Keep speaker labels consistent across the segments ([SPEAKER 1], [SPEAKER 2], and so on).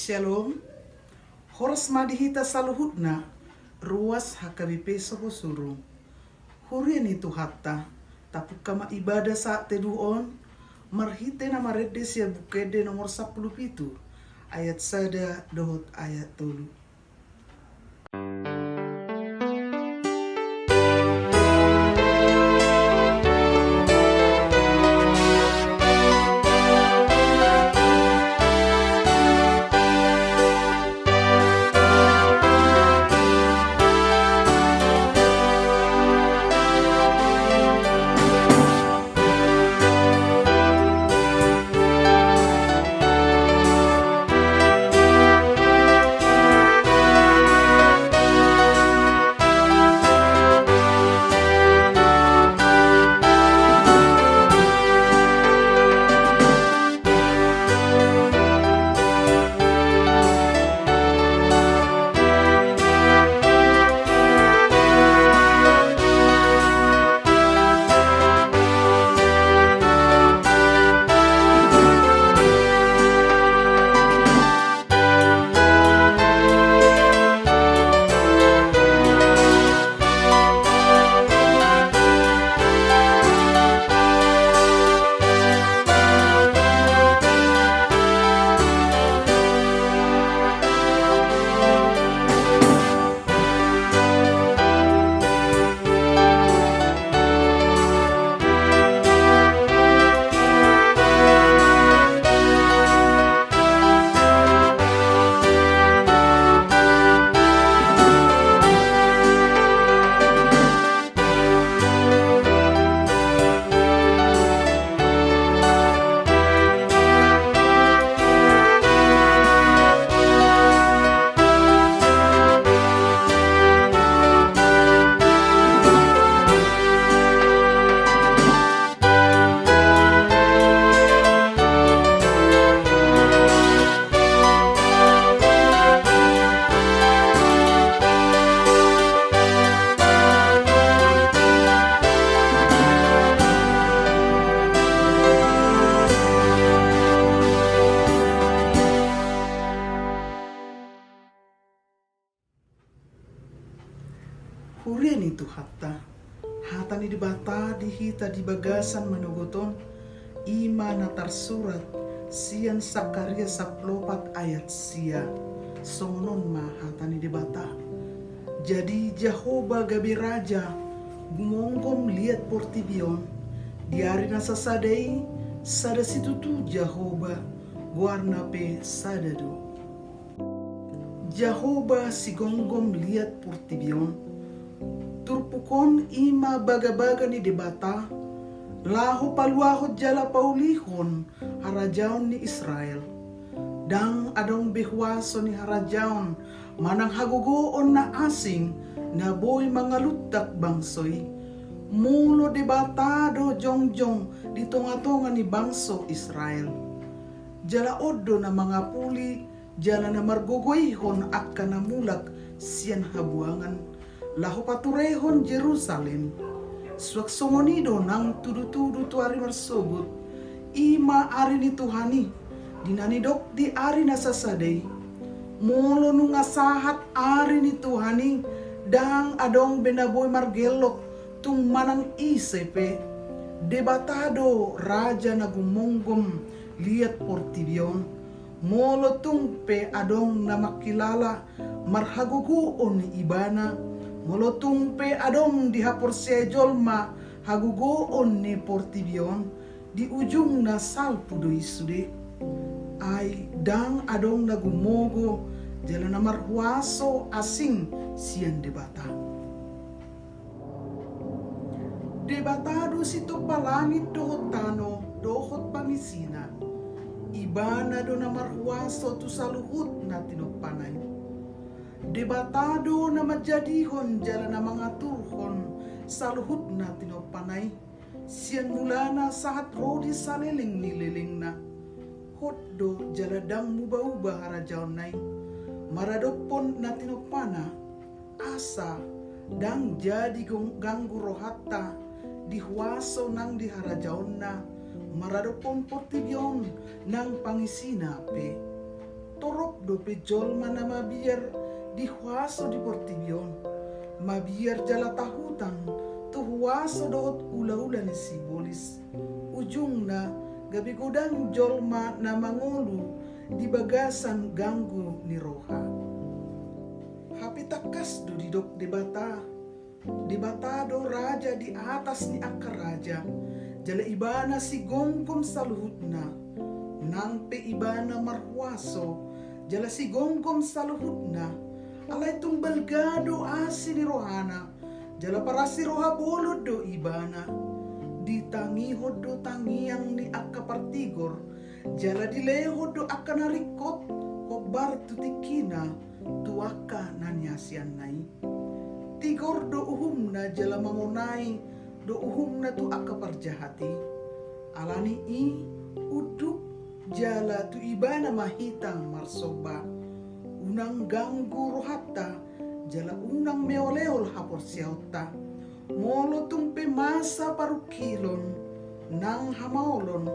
[SPEAKER 1] Shalom. Horas madihita saluhutna. Ruas hakabipe sohosurung. Hurien itu hatta. Tapuk kama ibadah saat teduon. Marhite na marede sia bukede nomor 17. Ayat sada dohot ayat tolu. Hurien itu hatta. Hatani dibata dihita di bagasan manogoton. Ima natar surat. Sian Sakaria 14 ayat sia. Songon ma hatani dibata. Jadi Jehovah gabi raja. Gumonggom liat portibion. Diari nasa sadai. Sada situ tu Jehovah. Guarna pe sadado. Jehovah si gonggom liat portibion. Turpukon ima baga-baga ni debata, lahu paluahot jala paulihon harajaon ni Israel. Dang adong behwaso ni harajaon, manang hagugoon na asing, na boy mangalutak bangsoy. Mulo debatado jongjong di tonga-tonga ni bangso Israel. Jala odo na mga puli, jala na margogoyhon akka na mulak siyan habuangan. Lahu paturehon Jerusalem. Suak songonido nang tudu-tudu tu ari marsobut. Ima ari ni Tuhani. Dinanidok di ari nasasadey. Molo nung asahat ari ni Tuhani. Dang adong benaboy margelok. Tung manang isepe. Debatado raja na gumonggom. Liat portibion. Molo tungpe adong na makilala. Marhaguguon ni ibana. Molotung pe adong di hapor sejol ma hagugoon ni portibion di ujung na salpu do isude ay dang adong nagumogo jala na marhuaso asing siyan debata. Debatado sito palangit dohot tano dohot pangisina ibana do na marhuaso tu saluhut na tinopanay. Debatado na majadihon jala na mga turhon saluhut na tinopanay. Siyan mula na sahat rodi saliling nililing na. Hotdo jala dang muba-uba harajaon nay. Maradopon na tinopana. Asa dang jadi ganggu rohata dihuaso nang diharajaon na. Maradopon portibyon nang pangisina pe. torop do pejol mana mabiar di huaso di portibion. Mabiar jala tahutan tu huaso dohot ula-ula ni sibolis. Ujungna gabi godang jolma na mangulu di bagasan ganggu ni roha. Hapi takas do didok debata. Debata do raja di atas ni akar raja. Jala ibana si gonggom saluhutna. Nang pe ibana marhuaso. Jala si gonggom saluhutna. Alay tumbal gado asi ni rohana. Jala para si roha bolod do ibana. Ditangihod do tangiang ni akka partigor. Jala dilehod do akka narikot. Kobar tutikina. Tuaka nanyasian nai. Tigor do uhumna jala mangunai. Do uhumna tu akka parjahati. Alani i uduk jala tu ibana mahitang marsoba. Unang ganggu rohata jala unang meoleol hapor siauta. Molo tumpe masa parukilon nang hamaolon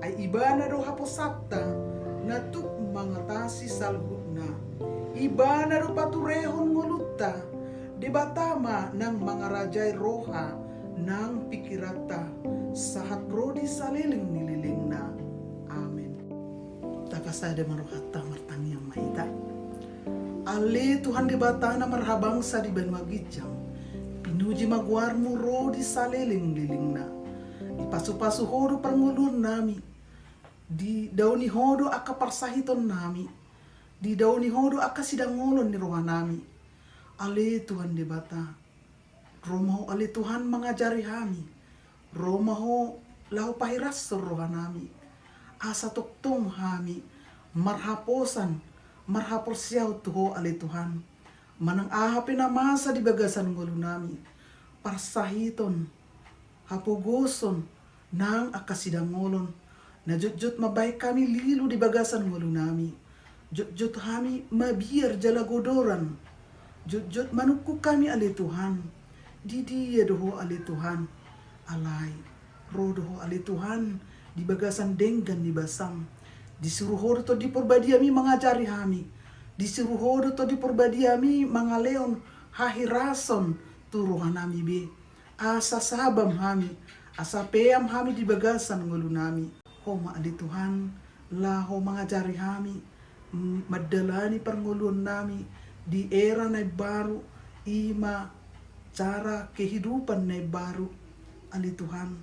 [SPEAKER 1] ay ibana do haposapta na tuk mangatasi salhutna. Ibana do paturehon ngolutta di batama ng mga rajay roha ng pikirata sahat rodi saliling nililing na. Amen. Takasada maruhata martang yang mahita. Ali Tuhan di bata na marhabang sa di banwagitjang. Pinuji magwarmo rodi saliling liling na. Ipasu-pasu hodo pangulun nami. Di daw ni hodo akaparsahiton nami. Di daw ni hodo akasidangolon ni roha nami. Ali Tuhan di bata. Romaho ali Tuhan mengajari kami. Romaho lau pahiras roha nami. Asa tuktong kami. Marhaposan. Marhaporsiyaw tuho ali Tuhan. Manang ahapin na masa di bagasan ngulo nami. Parsahiton. Hapugoson. Nang akasidangolon. Na jut mabay kami lilo di bagasan ngulo nami. Jut kami mabiyar jalagodoran. Jut manuku kami ali Tuhan. Didiya doho ali Tuhan. Alay. Rodoho ali Tuhan. Di bagasan denggan di basam. Disuruh hodo to di perbadiami mengajari kami. Disuruh hodo to di perbadiami mangaleon hahirason turuhan nami be. Asa sabam kami. Asa peam kami di bagasan ngulu nami. Homa ali Tuhan. Laho mengajari kami. Madalani perngulun nami. Di era na baru. Ima cara kehidupan na baru. Ali Tuhan.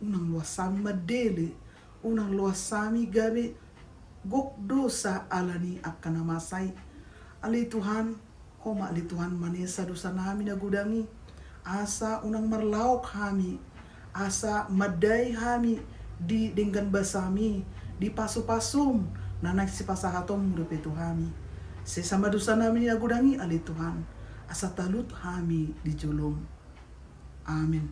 [SPEAKER 1] Unang luasami madele. Unang luasami gabi. Gok dosa alani akan namasay. Ali Tuhan. Homa ali Tuhan manesa dosa nami nagudangi. Asa unang marlaok kami. Asa maday kami. Di denggan basami. Di pasu-pasum. Nanak si pasahatom murupi Tuhami. Sesama dosa namin nagudangi ali Tuhan. Asa talut kami di julung. Amin.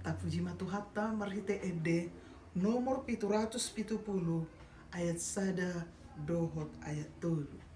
[SPEAKER 1] Tapuji matuhata marhite ede nomor 770 ayat sada dohot ayat 3.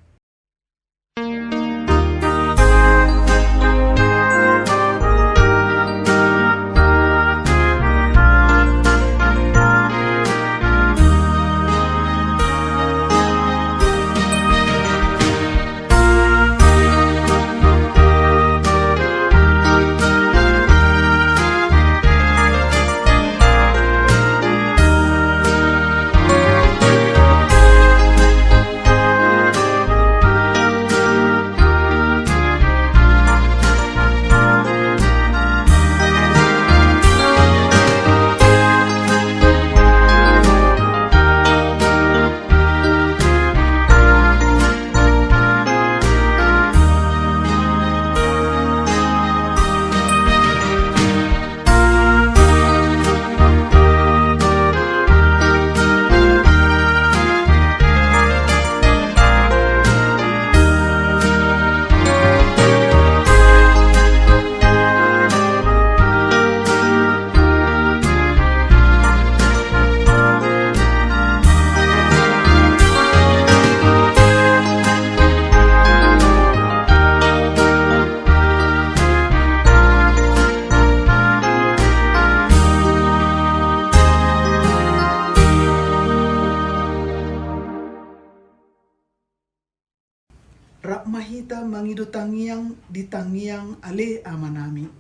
[SPEAKER 1] mangido tangiang di tangiang ale amanami.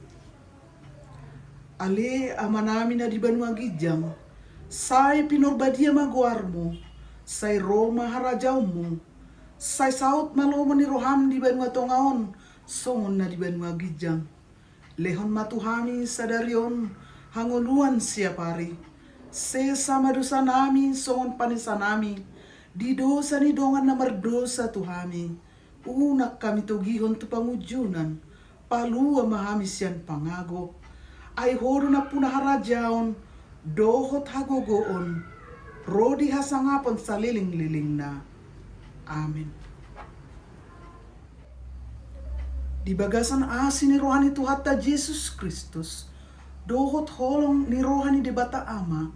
[SPEAKER 1] Ale amanami na di banua gijang, say pinorbadia maguar mo, say Roma harajaw mo, say saut malomo ni roham di banua tongaon, songon na di banua gijang. Lehon matuhami sa daryon, hanguluan siya pari. Sesa madusa nami, songon panisa nami, di dosa ni dongan na mardosa tuhami. Unak kami tugihon tu pangujunan, palua mahamis yan pangago. Ay horo na punaharajaon, dohot hagogoon, rodi hasangapon sa liling-liling na. Amen. Di bagasan asin ni rohani Tuhan ta Jesus Kristus, dohot holong ni rohani di bata ama,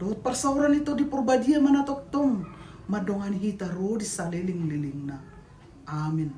[SPEAKER 1] dohot parsauran ito di purbadia manatoktom, madongan hita rodi sa liling-liling na. Amen.